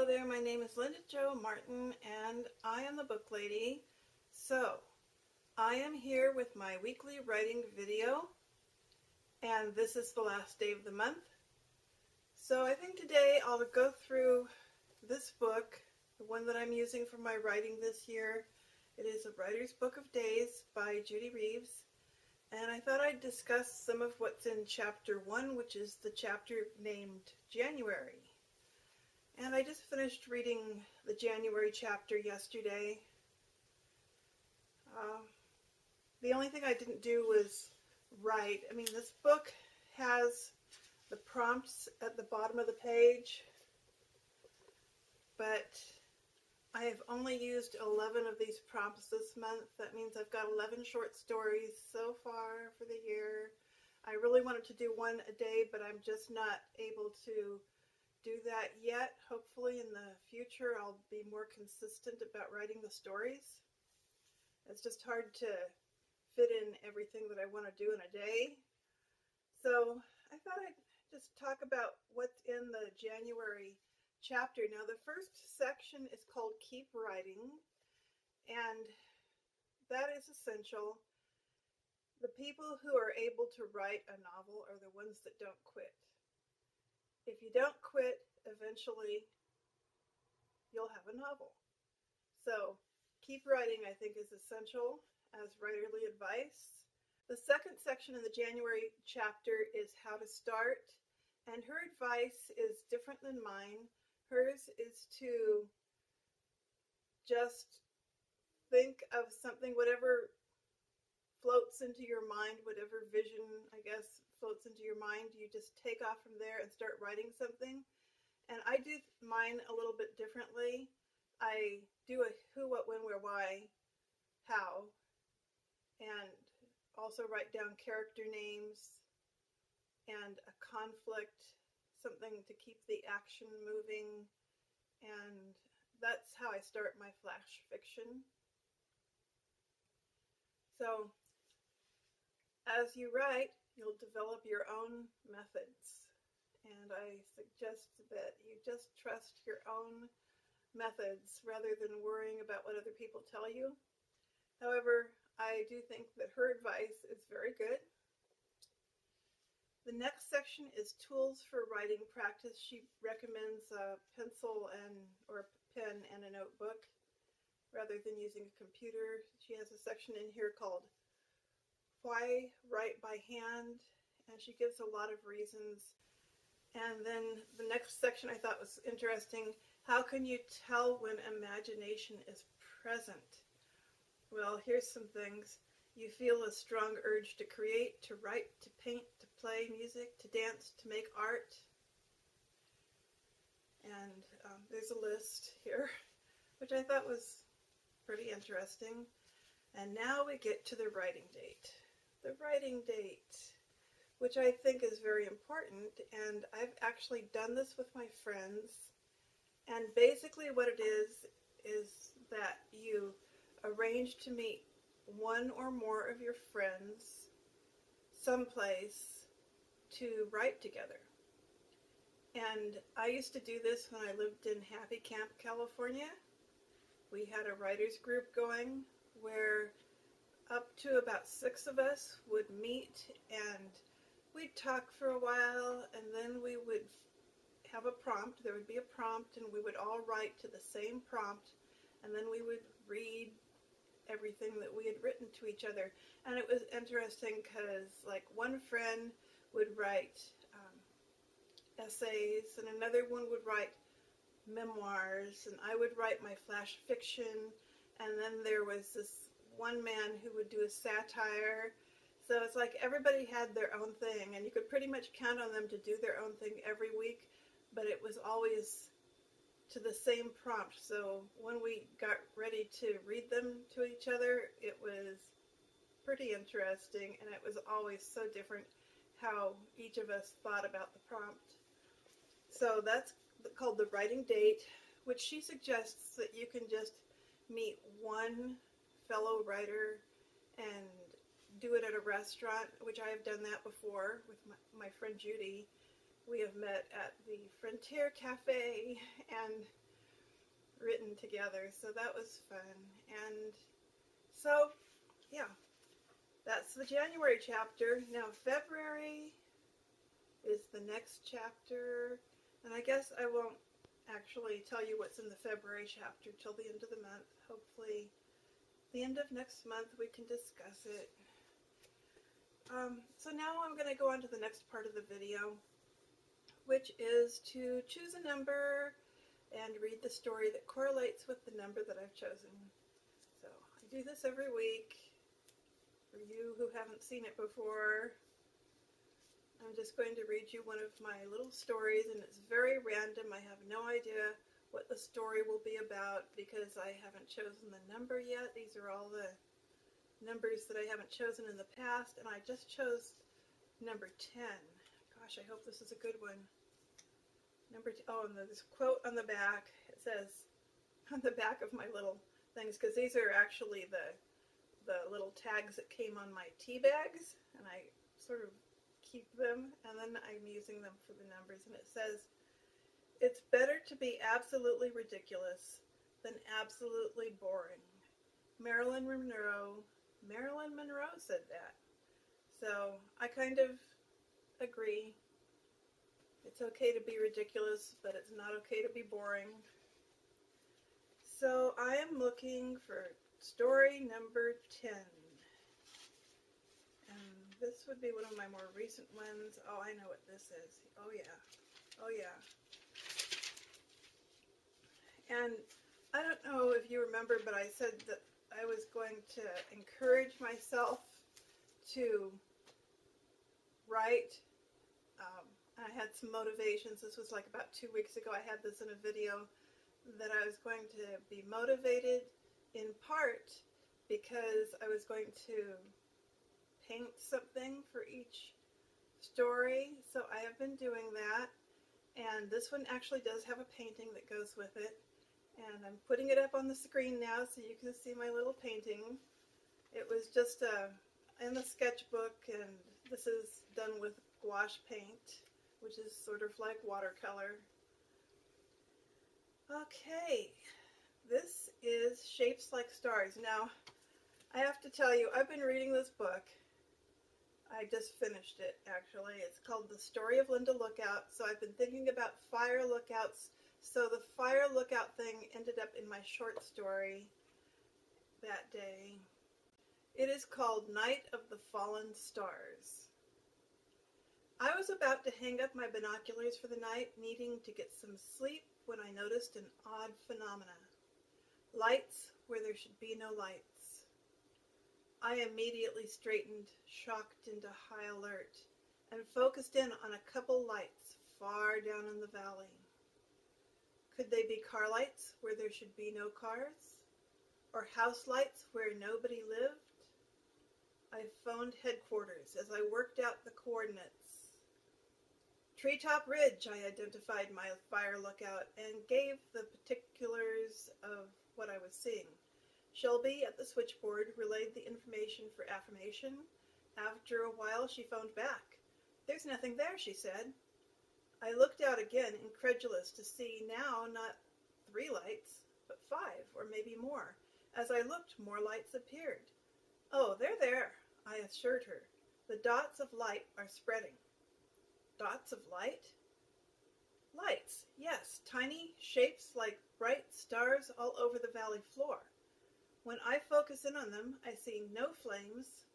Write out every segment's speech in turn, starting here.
Hello there, my name is Linda Jo Martin and I am the book lady. So I am here with my weekly writing video and this is the last day of the month. So I think today I'll go through this book, the one that I'm using for my writing this year. It is A Writer's Book of Days by Judy Reeves. And I thought I'd discuss some of what's in chapter 1, which is the chapter named January. And I just finished reading the January chapter yesterday. The only thing I didn't do was write. I mean, this book has the prompts at the bottom of the page, but I have only used 11 of these prompts this month. That means I've got 11 short stories so far for the year. I really wanted to do one a day, but I'm just not able to do that yet. Hopefully in the future I'll be more consistent about writing the stories. It's just hard to fit in everything that I want to do in a day. So I thought I'd just talk about what's in the January chapter. Now the first section is called Keep Writing, and that is essential. The people who are able to write a novel are the ones that don't quit. If you don't quit, eventually you'll have a novel. So keep writing, I think, is essential as writerly advice. The second section in the January chapter is how to start, and her advice is different than mine. Hers is to just think of something, whatever floats into your mind, whatever vision, I guess, floats into your mind, you just take off from there and start writing something. And I do mine a little bit differently. I do a who, what, when, where, why, how, and also write down character names and a conflict, something to keep the action moving, and that's how I start my flash fiction. So as you write, you'll develop your own methods, and I suggest that you just trust your own methods rather than worrying about what other people tell you. However, I do think that her advice is very good. The next section is tools for writing practice. She recommends a pencil or pen and a notebook rather than using a computer. She has a section in here called Why Write by Hand, and she gives a lot of reasons. And then the next section I thought was interesting. How can you tell when imagination is present? Well, here's some things. You feel a strong urge to create, to write, to paint, to play music, to dance, to make art. And there's a list here, which I thought was pretty interesting. And now we get to the writing date. The writing date, which I think is very important, and I've actually done this with my friends. And basically what it is that you arrange to meet one or more of your friends someplace to write together. And I used to do this when I lived in Happy Camp, California. We had a writers group going where up to about 6 of us would meet, and we'd talk for a while, and then we would have a prompt. There would be a prompt, and we would all write to the same prompt, and then we would read everything that we had written to each other. And it was interesting because, like, one friend would write essays, and another one would write memoirs, and I would write my flash fiction, and then there was this one man who would do a satire. So it's like everybody had their own thing, and you could pretty much count on them to do their own thing every week, but it was always to the same prompt. So when we got ready to read them to each other, it was pretty interesting, and it was always so different how each of us thought about the prompt. So that's called the writing date, which she suggests that you can just meet one fellow writer and do it at a restaurant, which I have done that before with my friend Judy. We have met at the Frontier Cafe, and written together, so that was fun. And so, yeah, that's the January chapter. Now February is the next chapter, and I guess I won't actually tell you what's in the February chapter till the end of the month. Hopefully the end of next month we can discuss it. So now I'm going to go on to the next part of the video, which is to choose a number and read the story that correlates with the number that I've chosen. So I do this every week. For you who haven't seen it before, I'm just going to read you one of my little stories, and it's very random. I have no idea what the story will be about because I haven't chosen the number yet. These are all the numbers that I haven't chosen in the past, and I just chose number 10. Gosh, I hope this is a good one. Number 10. Oh, and there's a quote on the back. It says, on the back of my little things, because these are actually the little tags that came on my tea bags, and I sort of keep them, and then I'm using them for the numbers, and it says, "It's better to be absolutely ridiculous than absolutely boring." Marilyn Monroe said that. So I kind of agree. It's okay to be ridiculous, but it's not okay to be boring. So I am looking for story number 10. This would be one of my more recent ones. Oh, I know what this is. Oh, yeah. Oh, yeah. And I don't know if you remember, but I said that I was going to encourage myself to write. I had some motivations. This was like about 2 weeks ago. I had this in a video that I was going to be motivated in part because I was going to paint something for each story. So I have been doing that, and this one actually does have a painting that goes with it, and I'm putting it up on the screen now so you can see my little painting. It was just in the sketchbook, and this is done with gouache paint, which is sort of like watercolor. Okay, this is Shapes Like Stars. Now, I have to tell you, I've been reading this book. I just finished it, actually. It's called The Story of Linda Lookout. So I've been thinking about fire lookouts. So the fire lookout thing ended up in my short story that day. It is called Night of the Fallen Stars. I was about to hang up my binoculars for the night, needing to get some sleep, when I noticed an odd phenomena. Lights where there should be no lights. I immediately straightened, shocked into high alert, and focused in on a couple lights far down in the valley. Could they be car lights where there should be no cars? Or house lights where nobody lived? I phoned headquarters as I worked out the coordinates. Treetop Ridge, I identified my fire lookout and gave the particulars of what I was seeing. Shelby at the switchboard relayed the information for affirmation. After a while, she phoned back. "There's nothing there," she said. I looked out again, incredulous to see now not 3 lights, but 5 or maybe more. As I looked, more lights appeared. "Oh, they're there," I assured her. "The dots of light are spreading." Dots of light? Lights, yes, tiny shapes like bright stars all over the valley floor. When I focus in on them, I see no flames,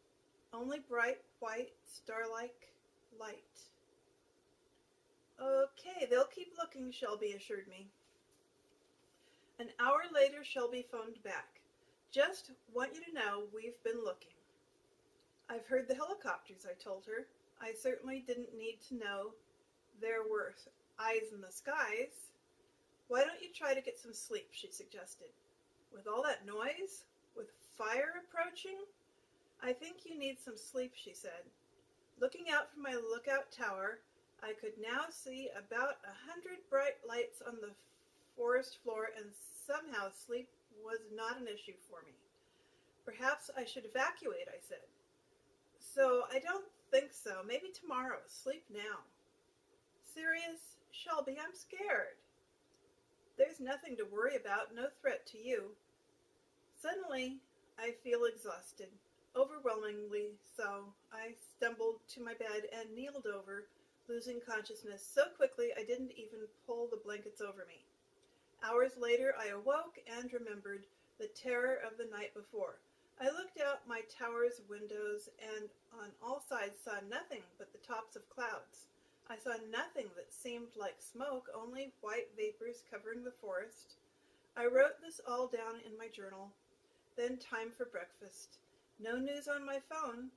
only bright, white, star-like light. "Okay, they'll keep looking," Shelby assured me. An hour later, Shelby phoned back. "Just want you to know we've been looking." "I've heard the helicopters," I told her. I certainly didn't need to know there were eyes in the skies. "Why don't you try to get some sleep?" she suggested. "With all that noise? With fire approaching? I think you need some sleep," she said. Looking out from my lookout tower, I could now see about 100 bright lights on the forest floor, and somehow sleep was not an issue for me. "Perhaps I should evacuate," I said. "So I don't think so. Maybe tomorrow. Sleep now." "Serious? Shelby, I'm scared." "There's nothing to worry about, no threat to you. Suddenly, I feel exhausted, overwhelmingly so. I stumbled to my bed and kneeled over, losing consciousness so quickly I didn't even pull the blankets over me. Hours later, I awoke and remembered the terror of the night before. I looked out my tower's windows and on all sides saw nothing but the tops of clouds. I saw nothing that seemed like smoke, only white vapors covering the forest. I wrote this all down in my journal. Then time for breakfast. No news on my phone.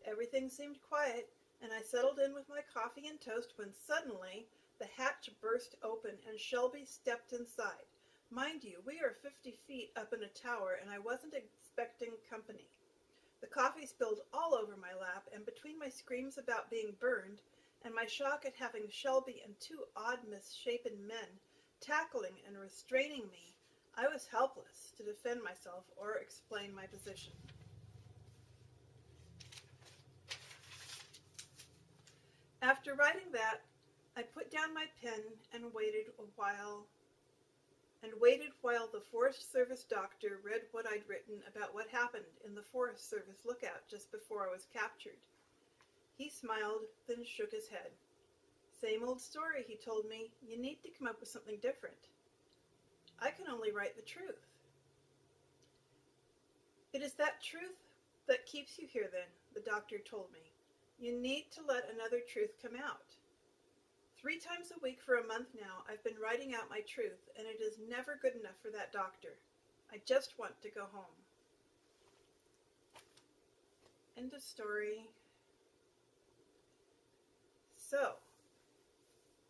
Everything seemed quiet, and I settled in with my coffee and toast when suddenly the hatch burst open and Shelby stepped inside. Mind you, we are 50 feet up in a tower, and I wasn't expecting company. The coffee spilled all over my lap, and between my screams about being burned and my shock at having Shelby and two odd, misshapen men tackling and restraining me, I was helpless to defend myself or explain my position. After writing that, I put down my pen and waited while the Forest Service doctor read what I'd written about what happened in the Forest Service lookout just before I was captured. He smiled, then shook his head. Same old story, he told me. You need to come up with something different. I can only write the truth. It is that truth that keeps you here then, the doctor told me. You need to let another truth come out. 3 times a week for a month now, I've been writing out my truth, and it is never good enough for that doctor. I just want to go home. End of story. So,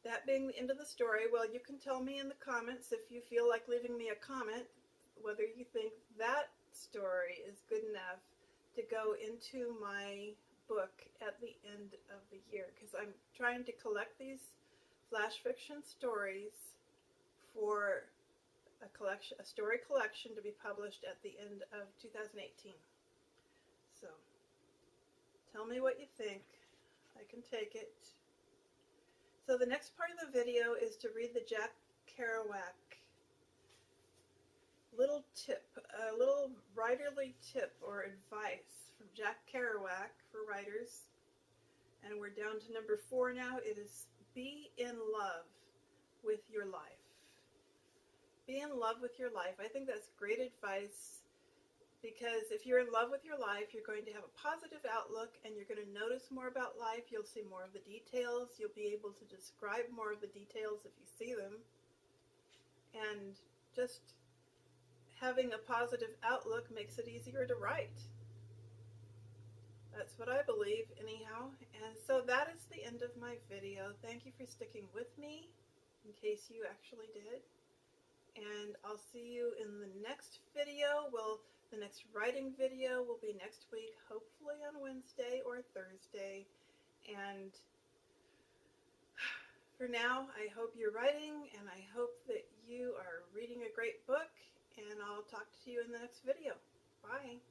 that being the end of the story, well, you can tell me in the comments if you feel like leaving me a comment whether you think that story is good enough to go into my book at the end of the year, because I'm trying to collect these flash fiction stories for a story collection to be published at the end of 2018. So, tell me what you think. I can take it. So the next part of the video is to read the Jack Kerouac little tip, a little writerly tip or advice from Jack Kerouac for writers. And we're down to number 4 now. It is be in love with your life. Be in love with your life. I think that's great advice, because if you're in love with your life, you're going to have a positive outlook and you're going to notice more about life. You'll see more of the details. You'll be able to describe more of the details if you see them. And just having a positive outlook makes it easier to write. That's what I believe, anyhow. And so that is the end of my video. Thank you for sticking with me, in case you actually did. And I'll see you in the next video. Well, the next writing video will be next week, hopefully on Wednesday or Thursday. And for now, I hope you're writing, and I hope that you are reading a great book, and I'll talk to you in the next video. Bye.